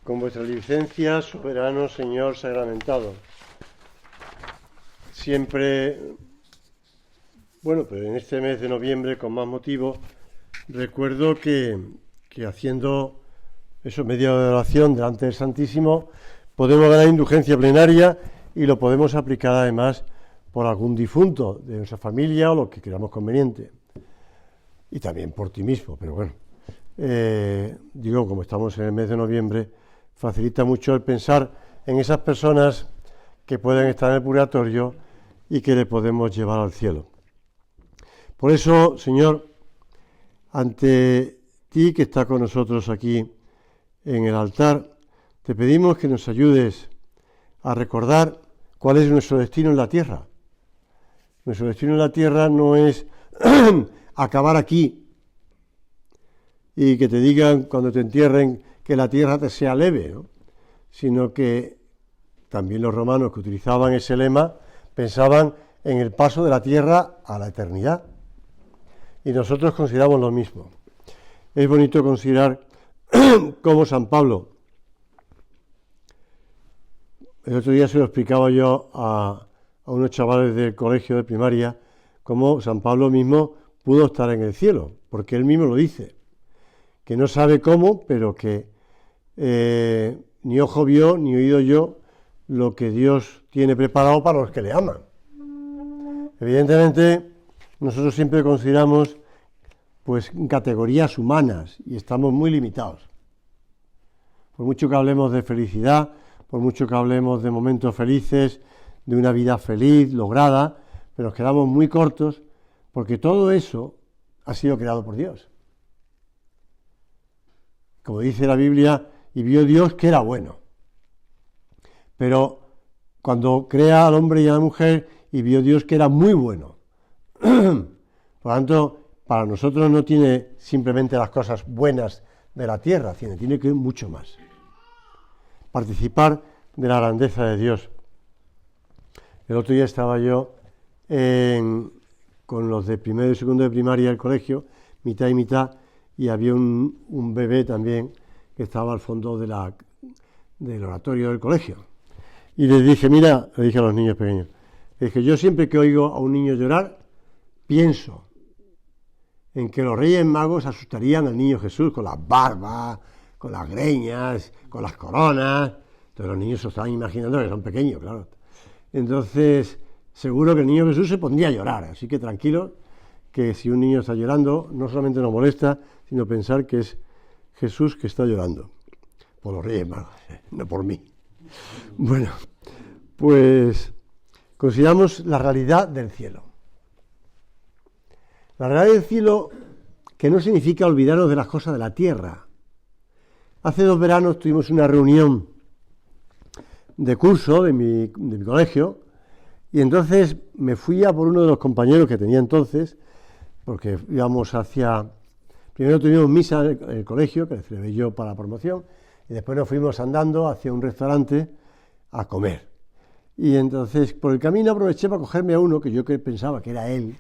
Con vuestra licencia, soberano Señor sagramentado. Siempre, pero en este mes de noviembre, con más motivo, recuerdo que haciendo media hora de oración delante del Santísimo, podemos ganar indulgencia plenaria y lo podemos aplicar además por algún difunto de nuestra familia o lo que queramos conveniente. Y también por ti mismo, pero bueno. Como estamos en el mes de noviembre, facilita mucho el pensar en esas personas que pueden estar en el purgatorio y que le podemos llevar al cielo. Por eso, Señor, ante ti que está con nosotros aquí en el altar, te pedimos que nos ayudes a recordar cuál es nuestro destino en la tierra. Nuestro destino en la tierra no es acabar aquí y que te digan cuando te entierren que la tierra te sea leve, ¿no? Sino que también los romanos que utilizaban ese lema pensaban en el paso de la tierra a la eternidad. Y nosotros consideramos lo mismo. Es bonito considerar cómo San Pablo, el otro día se lo explicaba yo a unos chavales del colegio de primaria, cómo San Pablo mismo pudo estar en el cielo, porque él mismo lo dice, que no sabe cómo, pero que ni ojo vio, ni oído yo lo que Dios tiene preparado para los que le aman. Evidentemente, nosotros siempre consideramos categorías humanas y estamos muy limitados. Por mucho que hablemos de felicidad, por mucho que hablemos de momentos felices, de una vida feliz, lograda, pero nos quedamos muy cortos porque todo eso ha sido creado por Dios. Como dice la Biblia, y vio Dios que era bueno. Pero cuando crea al hombre y a la mujer, y vio Dios que era muy bueno. Por lo tanto, para nosotros no tiene simplemente las cosas buenas de la tierra, tiene que ir mucho más. Participar de la grandeza de Dios. El otro día estaba yo con los de primero y segundo de primaria del colegio, mitad y mitad, y había un bebé también que estaba al fondo del oratorio del colegio. Y le dije a los niños pequeños, yo siempre que oigo a un niño llorar, pienso en que los Reyes Magos asustarían al niño Jesús con las barbas, con las greñas, con las coronas. Entonces los niños se estaban imaginando que son pequeños, claro. Entonces, seguro que el niño Jesús se pondría a llorar, así que tranquilos, que si un niño está llorando, no solamente nos molesta, sino pensar que es Jesús que está llorando, por los Reyes Magos, no por mí. Bueno, pues consideramos la realidad del cielo. La realidad del cielo, que no significa olvidarnos de las cosas de la tierra. Hace 2 veranos tuvimos una reunión de curso de mi colegio, y entonces me fui a por uno de los compañeros que tenía entonces, porque íbamos primero tuvimos misa en el colegio, que le celebré yo para la promoción, y después nos fuimos andando hacia un restaurante a comer. Y entonces, por el camino aproveché para cogerme a uno, que yo pensaba que era él,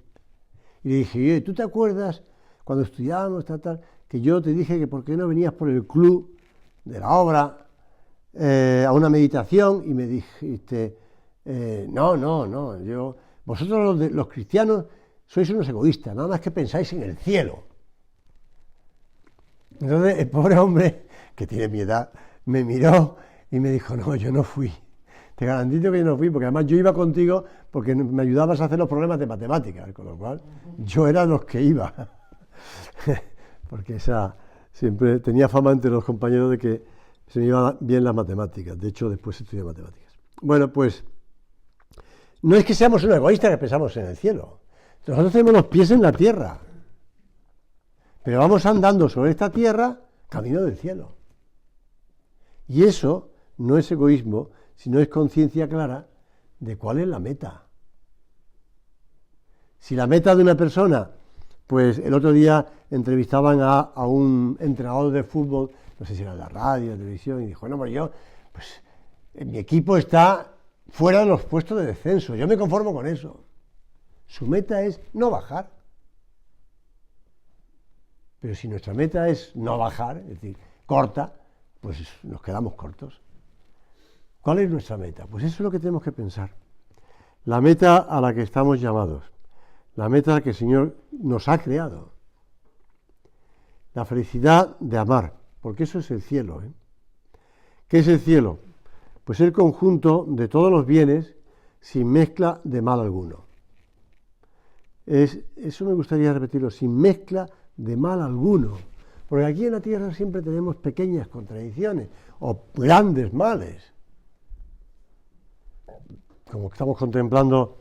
y le dije, ¿tú te acuerdas cuando estudiábamos, que yo te dije que por qué no venías por el club de la obra a una meditación? Y me dijiste, no, vosotros los cristianos sois unos egoístas, nada más que pensáis en el cielo. Entonces el pobre hombre, que tiene mi edad, me miró y me dijo, no, yo no fui. Te garantizo que yo no fui, porque además yo iba contigo porque me ayudabas a hacer los problemas de matemáticas, con lo cual yo era los que iba. Porque siempre tenía fama entre los compañeros de que se me iban bien las matemáticas. De hecho, después estudié matemáticas. Bueno, pues no es que seamos unos egoístas que pensamos en el cielo. Nosotros tenemos los pies en la tierra. Pero vamos andando sobre esta tierra camino del cielo. Y eso no es egoísmo, sino es conciencia clara de cuál es la meta. Si la meta de una persona, pues el otro día entrevistaban a un entrenador de fútbol, no sé si era en la radio, en la televisión, y dijo, mi equipo está fuera de los puestos de descenso, yo me conformo con eso. Su meta es no bajar. Pero si nuestra meta es no bajar, es decir, corta, pues nos quedamos cortos. ¿Cuál es nuestra meta? Pues eso es lo que tenemos que pensar. La meta a la que estamos llamados, la meta a la que el Señor nos ha creado. La felicidad de amar, porque eso es el cielo. ¿Qué es el cielo? Pues el conjunto de todos los bienes sin mezcla de mal alguno. Eso me gustaría repetirlo, sin mezcla de mal alguno. Porque aquí en la tierra siempre tenemos pequeñas contradicciones o grandes males, como estamos contemplando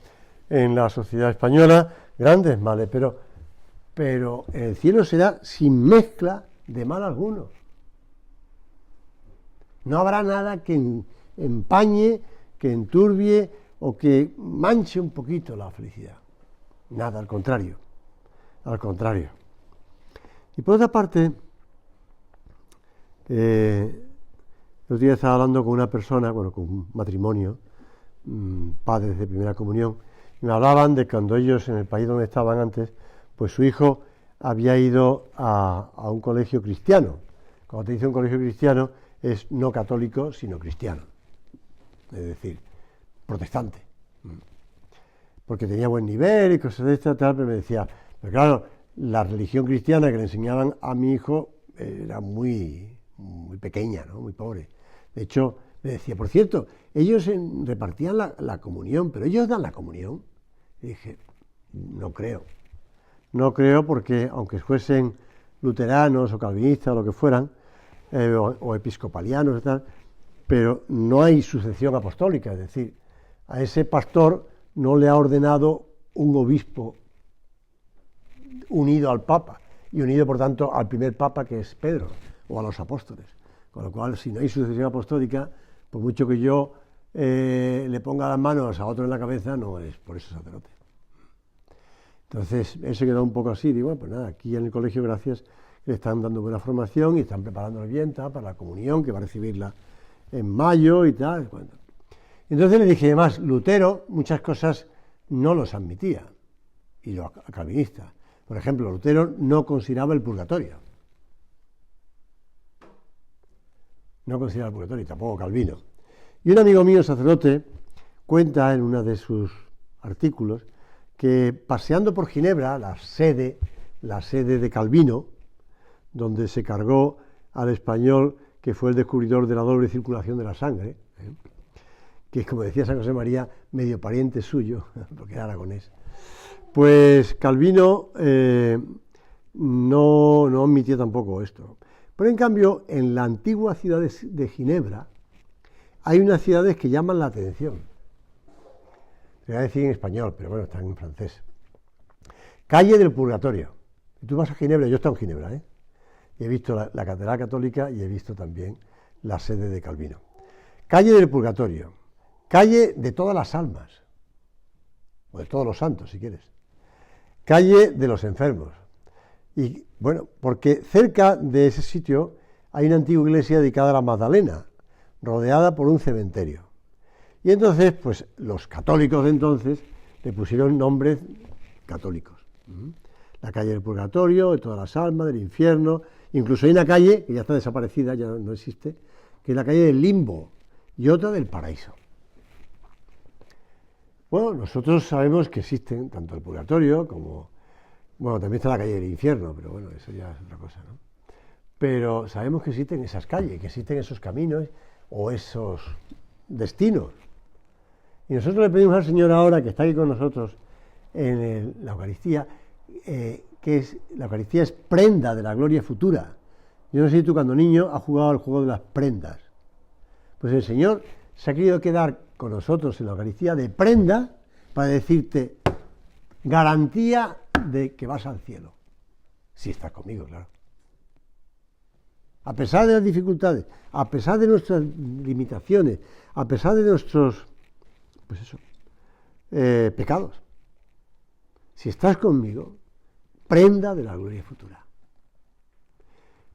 en la sociedad española, grandes males, pero en el cielo será sin mezcla de mal alguno. No habrá nada que empañe, que enturbie o que manche un poquito la felicidad. Nada, al contrario. Al contrario. Y por otra parte, el otro día estaba hablando con una persona, con un matrimonio, padres de primera comunión, y me hablaban de cuando ellos, en el país donde estaban antes, pues su hijo había ido a un colegio cristiano. Cuando te dice un colegio cristiano, es no católico, sino cristiano. Es decir, protestante. Porque tenía buen nivel y cosas de esta, tal, pero me decía, pero claro, la religión cristiana que le enseñaban a mi hijo era muy pequeña, ¿no? Muy pobre. De hecho, me decía, por cierto, ellos repartían la comunión, pero ellos dan la comunión. Y dije, no creo. No creo porque, aunque fuesen luteranos o calvinistas o lo que fueran, o episcopalianos y tal, pero no hay sucesión apostólica, es decir, a ese pastor no le ha ordenado un obispo unido al Papa y unido, por tanto, al primer Papa, que es Pedro, o a los apóstoles. Con lo cual, si no hay sucesión apostólica, por mucho que yo le ponga las manos a otro en la cabeza, no es por eso sacerdote. Entonces, él se quedó un poco así, digo, bueno, pues nada, aquí en el colegio, gracias, le están dando buena formación y están preparándole bien para la comunión, que va a recibirla en mayo y tal. Bueno. Entonces le dije, además, Lutero muchas cosas no los admitía, y los calvinistas. Por ejemplo, Lutero no consideraba el purgatorio. No consideraba el purgatorio, y tampoco Calvino. Y un amigo mío, sacerdote, cuenta en uno de sus artículos que paseando por Ginebra, la sede de Calvino, donde se cargó al español que fue el descubridor de la doble circulación de la sangre, que, como decía San José María, medio pariente suyo, porque era aragonés, pues Calvino no admitía tampoco esto. Pero en cambio, en la antigua ciudad de Ginebra, hay unas ciudades que llaman la atención. Te voy a decir en español, pero bueno, están en francés. Calle del Purgatorio. Y tú vas a Ginebra, yo he estado en Ginebra, y he visto la Catedral Católica y he visto también la sede de Calvino. Calle del Purgatorio. Calle de todas las almas, o de todos los santos, si quieres. Calle de los enfermos. Y bueno, porque cerca de ese sitio hay una antigua iglesia dedicada a la Magdalena, rodeada por un cementerio. Y entonces, pues los católicos de entonces le pusieron nombres católicos. La calle del Purgatorio, de todas las almas, del infierno. Incluso hay una calle, que ya está desaparecida, ya no existe, que es la calle del Limbo, y otra del Paraíso. Bueno, nosotros sabemos que existen tanto el Purgatorio como... Bueno, también está la calle del Infierno, pero bueno, eso ya es otra cosa, ¿no? Pero sabemos que existen esas calles, que existen esos caminos o esos destinos. Y nosotros le pedimos al Señor ahora, que está aquí con nosotros en la Eucaristía, la Eucaristía es prenda de la gloria futura. Yo no sé si tú cuando niño has jugado al juego de las prendas. Pues el Señor se ha querido quedar con nosotros en la Eucaristía de prenda para decirte garantía de que vas al cielo. Si estás conmigo, claro. A pesar de las dificultades, a pesar de nuestras limitaciones, a pesar de nuestros, pues eso, pecados. Si estás conmigo, prenda de la gloria futura.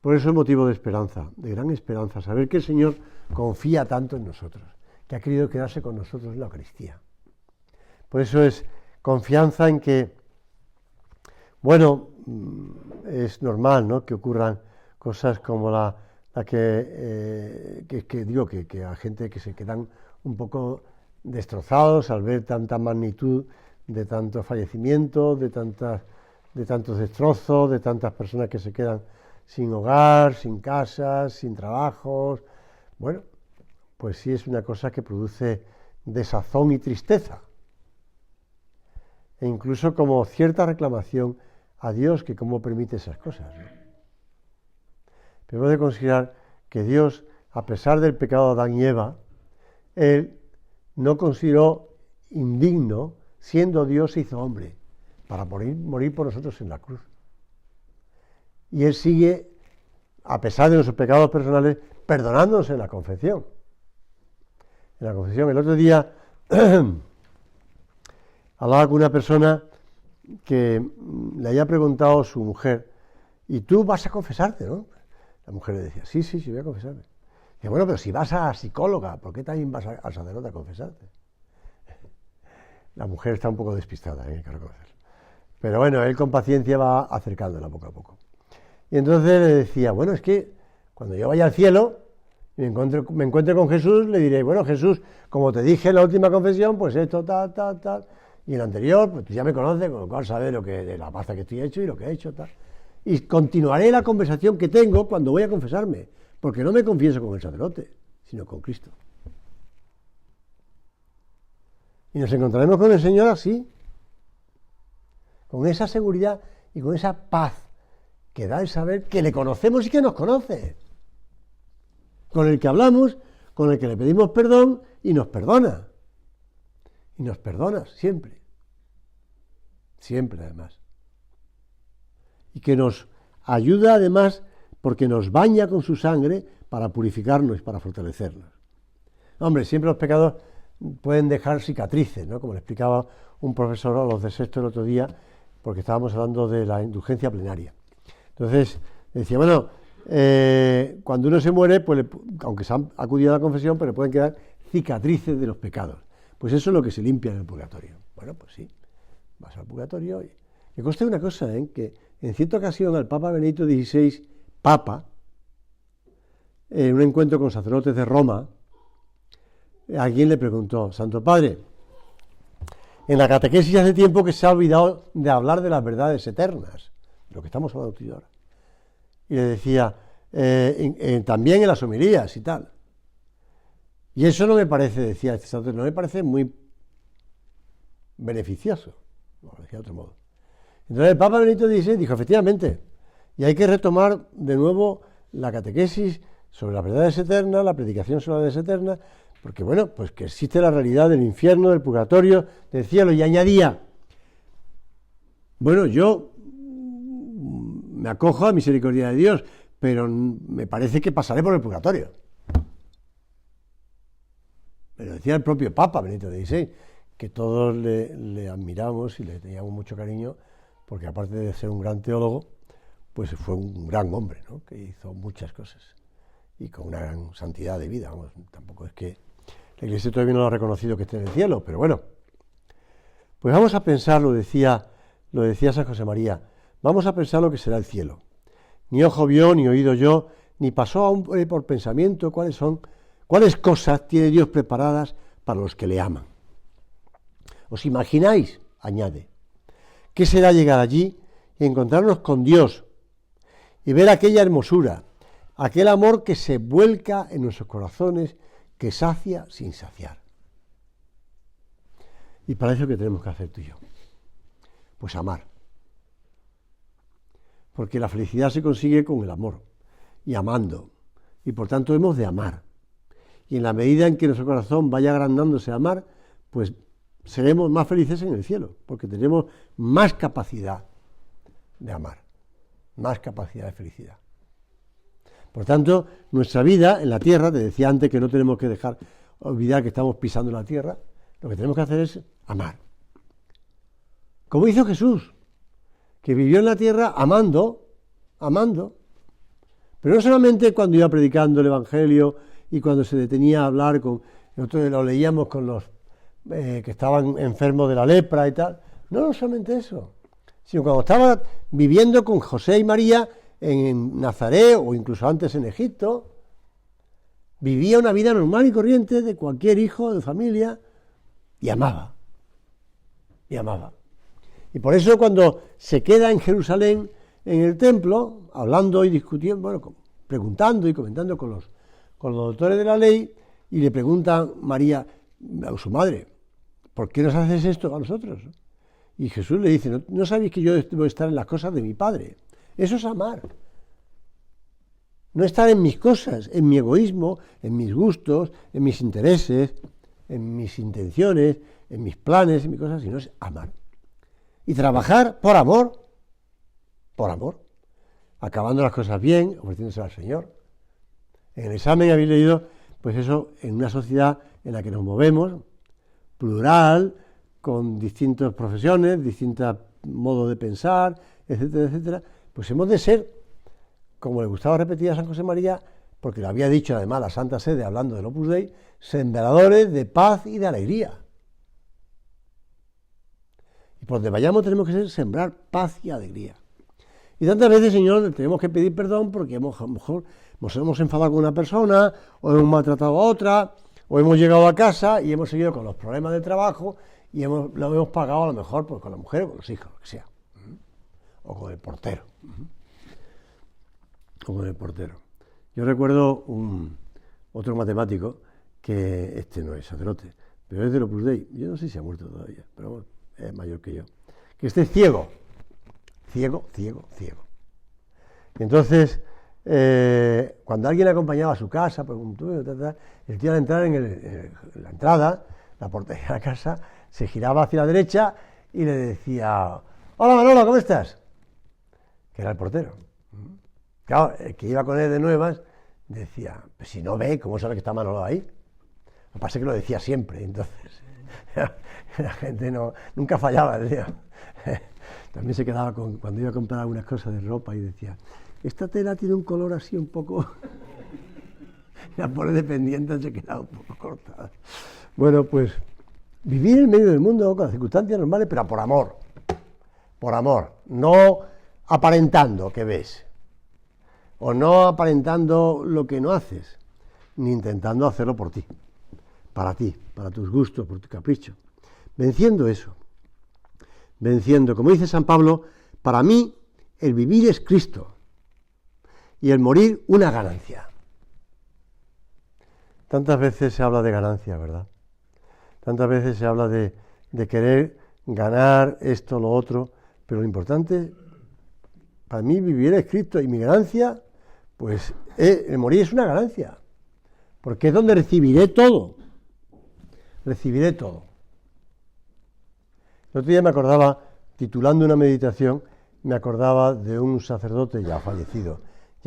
Por eso es motivo de esperanza, de gran esperanza, saber que el Señor confía tanto en nosotros, que ha querido quedarse con nosotros en la Eucaristía. Por eso es confianza en que, bueno, es normal, ¿no?, que ocurran cosas como la que a gente que se quedan un poco destrozados al ver tanta magnitud de tantos fallecimientos, de tantos destrozos, de tantas personas que se quedan sin hogar, sin casas, sin trabajos. Bueno, pues sí es una cosa que produce desazón y tristeza. E incluso como cierta reclamación a Dios, que cómo permite esas cosas, ¿no? Pero hemos de considerar que Dios, a pesar del pecado de Adán y Eva, Él no consideró indigno, siendo Dios, se hizo hombre, para morir por nosotros en la cruz. Y Él sigue, a pesar de nuestros pecados personales, perdonándonos en la confesión. En la confesión, el otro día hablaba con una persona que le había preguntado a su mujer, ¿y tú vas a confesarte, no? La mujer le decía, sí, voy a confesarme. Dice, bueno, pero si vas a psicóloga, ¿por qué también vas al sacerdote a confesarte? La mujer está un poco despistada, hay que reconocerlo. Pero bueno, él con paciencia va acercándola poco a poco. Y entonces le decía, bueno, es que cuando yo vaya al cielo y me encuentre con Jesús, le diré, bueno, Jesús, como te dije en la última confesión, pues esto, tal. Y en la anterior, pues ya me conoce, con lo cual sabe de la paz que estoy hecho y lo que he hecho, tal. Y continuaré la conversación que tengo cuando voy a confesarme, porque no me confieso con el sacerdote, sino con Cristo. Y nos encontraremos con el Señor así, con esa seguridad y con esa paz que da el saber que le conocemos y que nos conoce, con el que hablamos, con el que le pedimos perdón y nos perdona. Y nos perdona siempre. Siempre, además. Y que nos ayuda, además, porque nos baña con su sangre para purificarnos y para fortalecernos. Hombre, siempre los pecados pueden dejar cicatrices, ¿no? Como le explicaba un profesor a los de sexto el otro día, porque estábamos hablando de la indulgencia plenaria. Entonces, decía, bueno, cuando uno se muere, pues aunque se ha acudido a la confesión, pero le pueden quedar cicatrices de los pecados. Pues eso es lo que se limpia en el purgatorio. Bueno, pues sí, vas al purgatorio y... Me consta una cosa, que en cierta ocasión al Papa Benedicto XVI, Papa, en un encuentro con sacerdotes de Roma, alguien le preguntó, Santo Padre, en la catequesis hace tiempo que se ha olvidado de hablar de las verdades eternas, lo que estamos hablando tú y yo ahora. Y le decía, también en las homilías y tal. Y eso no me parece, decía este sacerdote, no me parece muy beneficioso, lo decía de otro modo. Entonces el Papa Benedicto XVI dijo, efectivamente, y hay que retomar de nuevo la catequesis sobre las verdades eternas, la predicación sobre las verdades eternas, porque bueno, pues que existe la realidad del infierno, del purgatorio, del cielo, y añadía, bueno, yo me acojo a la misericordia de Dios, pero me parece que pasaré por el purgatorio. Pero decía el propio Papa Benedicto XVI, que todos le admiramos y le teníamos mucho cariño, porque aparte de ser un gran teólogo, pues fue un gran hombre, ¿no? Que hizo muchas cosas y con una gran santidad de vida. Vamos, tampoco es que la Iglesia todavía no lo ha reconocido que esté en el cielo, pero bueno. Pues vamos a pensar, lo decía San José María, vamos a pensar lo que será el cielo. Ni ojo vio, ni oído yo, ni pasó aún por pensamiento cuáles cosas tiene Dios preparadas para los que le aman. ¿Os imagináis? Añade. ¿Qué será llegar allí y encontrarnos con Dios y ver aquella hermosura, aquel amor que se vuelca en nuestros corazones, que sacia sin saciar? Y para eso, ¿qué tenemos que hacer tú y yo? Pues amar. Porque la felicidad se consigue con el amor y amando. Y por tanto hemos de amar. Y en la medida en que nuestro corazón vaya agrandándose a amar, pues seremos más felices en el cielo, porque tenemos más capacidad de amar, más capacidad de felicidad. Por tanto, nuestra vida en la tierra, te decía antes que no tenemos que olvidar que estamos pisando la tierra, lo que tenemos que hacer es amar. Como hizo Jesús, que vivió en la tierra amando, pero no solamente cuando iba predicando el Evangelio y cuando se detenía a hablar nosotros lo leíamos con los que estaban enfermos de la lepra y tal, no solamente eso, sino cuando estaba viviendo con José y María en Nazaret o incluso antes en Egipto, vivía una vida normal y corriente de cualquier hijo de familia y amaba. Y amaba. Y por eso cuando se queda en Jerusalén, en el templo, hablando y discutiendo, bueno, preguntando y comentando con los doctores de la ley, y le pregunta María a su madre, ¿por qué nos haces esto a nosotros? Y Jesús le dice, ¿no sabéis que yo debo estar en las cosas de mi Padre? Eso es amar. No estar en mis cosas, en mi egoísmo, en mis gustos, en mis intereses, en mis intenciones, en mis planes, en mis cosas, sino es amar. Y trabajar por amor, acabando las cosas bien, ofreciéndose al Señor. En el examen habéis leído, pues eso, en una sociedad en la que nos movemos, plural, con distintas profesiones, distintos modos de pensar, etcétera, etcétera, pues hemos de ser, como le gustaba repetir a San José María, porque lo había dicho además la Santa Sede hablando del Opus Dei, sembradores de paz y de alegría. Y por donde vayamos tenemos que sembrar paz y alegría. Y tantas veces, Señor, tenemos que pedir perdón porque a lo mejor nos hemos enfadado con una persona, o hemos maltratado a otra, o hemos llegado a casa y hemos seguido con los problemas del trabajo y lo hemos pagado a lo mejor pues, con la mujer o con los hijos, lo que sea. O con el portero. O con el portero. Yo recuerdo otro matemático que este no es sacerdote, pero es del Opus Dei. Yo no sé si ha muerto todavía, pero bueno, es mayor que yo. Que esté ciego. Ciego. Y entonces, cuando alguien acompañaba a su casa, el tío al entrar en la entrada, la portería de la casa, se giraba hacia la derecha y le decía, hola Manolo, ¿cómo estás? Que era el portero. Claro, el que iba con él de nuevas decía, pues si no ve, ¿cómo sabe que está Manolo ahí? Lo que pasa es que lo decía siempre, entonces la gente nunca fallaba, decía. También se quedaba cuando iba a comprar algunas cosas de ropa y decía, esta tela tiene un color así un poco... La pobre dependiente se quedaba un poco cortada. Bueno, pues vivir en medio del mundo con las circunstancias normales, pero por amor, no aparentando que ves, o no aparentando lo que no haces, ni intentando hacerlo por ti, para tus gustos, por tu capricho, venciendo eso. Como dice San Pablo, para mí el vivir es Cristo y el morir una ganancia. Tantas veces se habla de ganancia, ¿verdad? Tantas veces se habla de querer ganar esto, lo otro, pero lo importante, para mí vivir es Cristo y mi ganancia, pues el morir es una ganancia, porque es donde recibiré todo. El otro día me acordaba, titulando una meditación, me acordaba de un sacerdote ya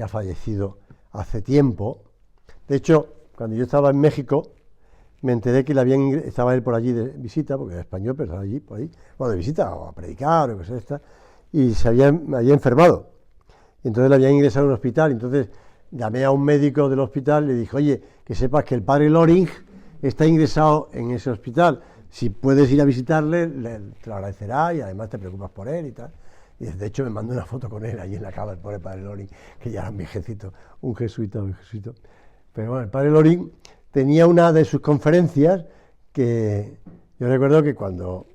fallecido hace tiempo. De hecho, cuando yo estaba en México, me enteré que estaba él por allí de visita, porque era español, pero estaba allí, por ahí, bueno, de visita o a predicar o qué sé esta, y había enfermado. Y entonces le habían ingresado a un hospital. Entonces llamé a un médico del hospital y le dije, oye, que sepas que el padre Loring está ingresado en ese hospital. Si puedes ir a visitarle, te lo agradecerá y además te preocupas por él y tal. Y de hecho me mandó una foto con él allí en la cama, el pobre padre Loring, que ya era un viejecito, un jesuita. Pero bueno, el padre Loring tenía una de sus conferencias que yo recuerdo que cuando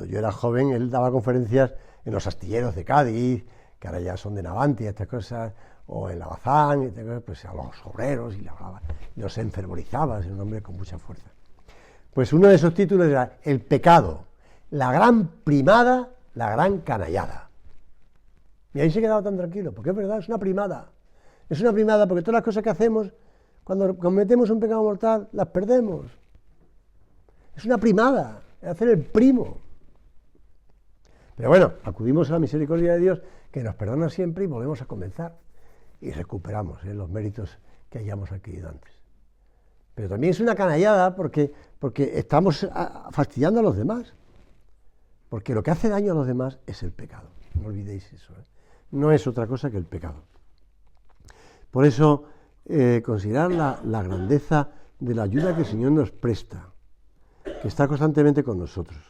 yo era joven, él daba conferencias en los astilleros de Cádiz, que ahora ya son de Navantia, estas cosas, o en la Bazán, pues a los obreros, y le hablaba, y los enfervorizaba, es un hombre con mucha fuerza. Pues uno de esos títulos era El pecado, la gran primada, la gran canallada. Y ahí se quedaba tan tranquilo, porque es verdad, es una primada. Es una primada porque todas las cosas que hacemos, cuando cometemos un pecado mortal, las perdemos. Es una primada, es hacer el primo. Pero bueno, acudimos a la misericordia de Dios, que nos perdona siempre y volvemos a comenzar. Y recuperamos los méritos que hayamos adquirido antes. Pero también es una canallada porque estamos fastidiando a los demás. Porque lo que hace daño a los demás es el pecado. No olvidéis eso. No es otra cosa que el pecado. Por eso, considerar la grandeza de la ayuda que el Señor nos presta, que está constantemente con nosotros.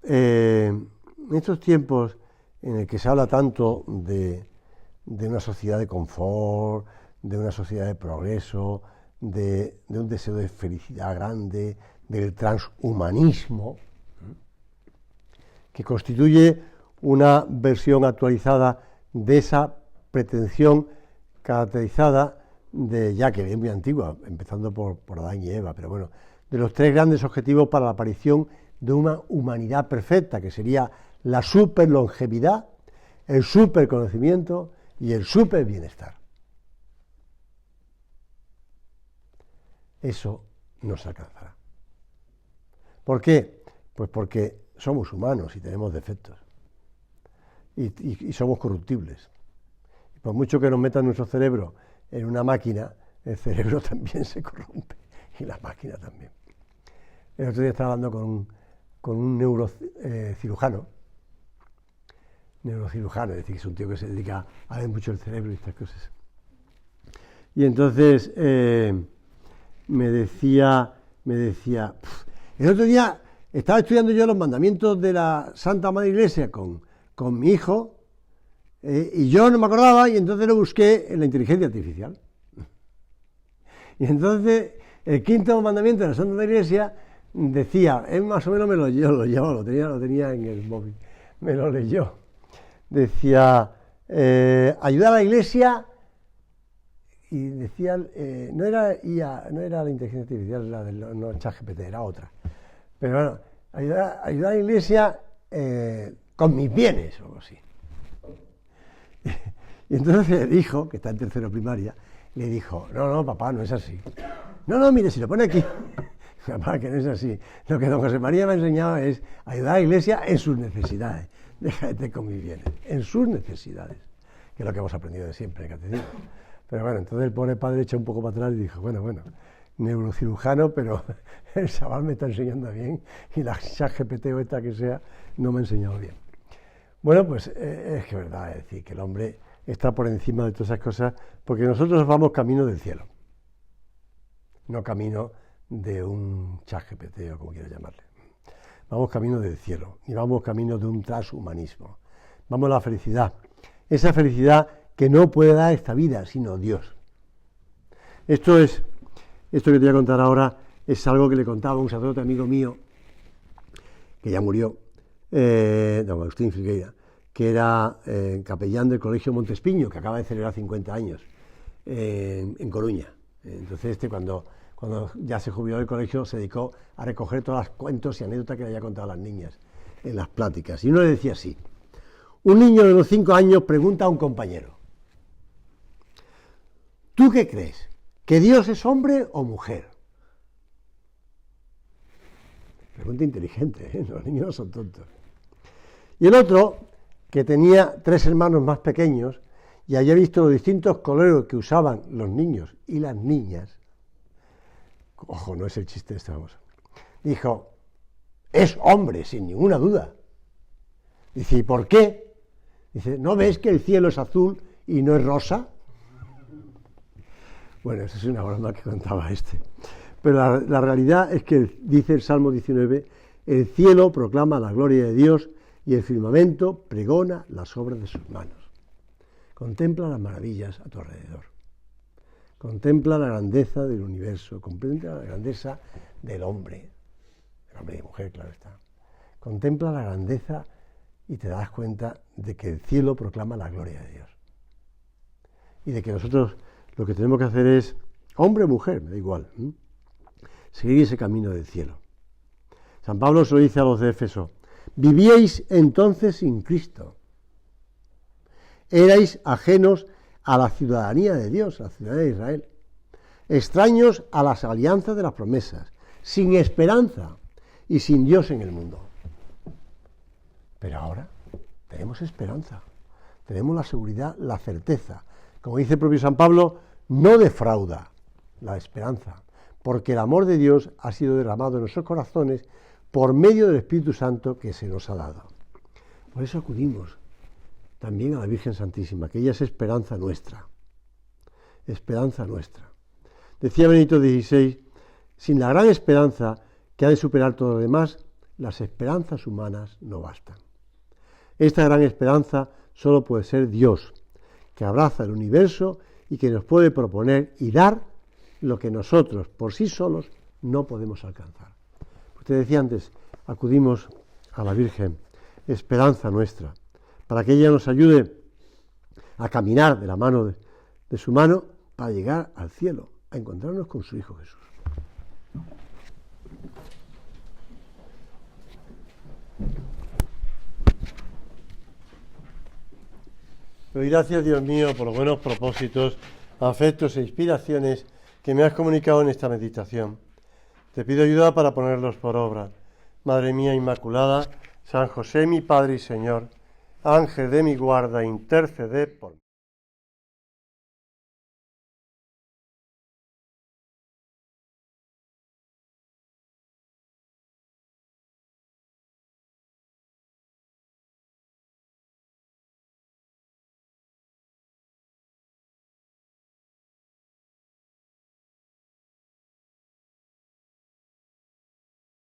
En estos tiempos en el que se habla tanto de de una sociedad de confort, de una sociedad de progreso, de un deseo de felicidad grande, del transhumanismo, que constituye una versión actualizada de esa pretensión caracterizada de, ya que es muy antigua, empezando por Adán y Eva, pero bueno, de los tres grandes objetivos para la aparición de una humanidad perfecta, que sería la superlongevidad, el superconocimiento y el superbienestar. Eso no se alcanzará. ¿Por qué? Pues porque somos humanos y tenemos defectos. Y somos corruptibles. Y por mucho que nos metan nuestro cerebro en una máquina, el cerebro también se corrompe. Y la máquina también. El otro día estaba hablando con un neurocirujano. Neurocirujano, es decir, que es un tío que se dedica a ver mucho el cerebro y estas cosas. Y entonces me decía, el otro día estaba estudiando yo los mandamientos de la Santa Madre Iglesia con mi hijo, y yo no me acordaba, y entonces lo busqué en la inteligencia artificial. Y entonces el quinto mandamiento de la Santa Madre Iglesia decía, él más o menos me lo llevó, lo tenía en el móvil, me lo leyó. Decía, ayudar a la Iglesia, y decía, no era la inteligencia artificial, la del no, ChatGPT, era otra. Pero bueno, ayudar a la Iglesia con mis bienes, o algo así. Y entonces el hijo, que está en tercero primaria, le dijo, no, papá, no es así. No, mire, si lo pone aquí, papá, que no es así. Lo que don José María me ha enseñado es ayudar a la Iglesia en sus necesidades. Déjate con mis bienes, en sus necesidades, que es lo que hemos aprendido de siempre en el catecismo. Pero bueno, entonces el pobre padre echó un poco para atrás y dijo, bueno, neurocirujano, pero el chaval me está enseñando bien y la ChatGPT o esta que sea no me ha enseñado bien. Bueno, pues es que es verdad, es decir, que el hombre está por encima de todas esas cosas porque nosotros vamos camino del cielo, no camino de un ChatGPT o como quieras llamarle. Vamos camino del cielo y vamos camino de un transhumanismo. Vamos a la felicidad, esa felicidad que no puede dar esta vida, sino Dios. Esto que te voy a contar ahora es algo que le contaba un sacerdote amigo mío, que ya murió, don Agustín Filgueira, que era capellán del Colegio Montespiño, que acaba de celebrar 50 años, en Coruña. Entonces cuando ya se jubiló del colegio, se dedicó a recoger todos los cuentos y anécdotas que le había contado a las niñas en las pláticas. Y uno le decía así, un niño de los 5 años pregunta a un compañero, ¿tú qué crees? ¿Que Dios es hombre o mujer? Pregunta inteligente, los niños no son tontos. Y el otro, que tenía 3 hermanos más pequeños y había visto los distintos colores que usaban los niños y las niñas, ojo, no es el chiste este, vamos, dijo, es hombre, sin ninguna duda. Dice, ¿y por qué? Dice, ¿no ves que el cielo es azul y no es rosa? Bueno, esa es una broma que contaba este. Pero la realidad es que, dice el Salmo 19, el cielo proclama la gloria de Dios y el firmamento pregona las obras de sus manos. Contempla las maravillas a tu alrededor. Contempla la grandeza del universo, contempla la grandeza del hombre y mujer, claro está. Contempla la grandeza y te das cuenta de que el cielo proclama la gloria de Dios. Y de que nosotros lo que tenemos que hacer es, hombre o mujer, me da igual, seguir ese camino del cielo. San Pablo se lo dice a los de Éfeso, vivíais entonces sin Cristo, erais ajenos a la ciudadanía de Dios, a la ciudadanía de Israel, extraños a las alianzas de las promesas, sin esperanza y sin Dios en el mundo. Pero ahora tenemos esperanza, tenemos la seguridad, la certeza. Como dice el propio San Pablo, no defrauda la esperanza, porque el amor de Dios ha sido derramado en nuestros corazones por medio del Espíritu Santo que se nos ha dado. Por eso acudimos también a la Virgen Santísima, que ella es esperanza nuestra. Esperanza nuestra. Decía Benito XVI, sin la gran esperanza que ha de superar todo lo demás, las esperanzas humanas no bastan. Esta gran esperanza solo puede ser Dios, que abraza el universo y que nos puede proponer y dar lo que nosotros por sí solos no podemos alcanzar. Usted decía antes, acudimos a la Virgen, esperanza nuestra, para que ella nos ayude a caminar de la mano de su mano para llegar al cielo, a encontrarnos con su Hijo Jesús. Doy gracias, Dios mío, por los buenos propósitos, afectos e inspiraciones que me has comunicado en esta meditación. Te pido ayuda para ponerlos por obra. Madre mía Inmaculada, San José, mi Padre y Señor, Ángel de mi guarda, intercede por mí.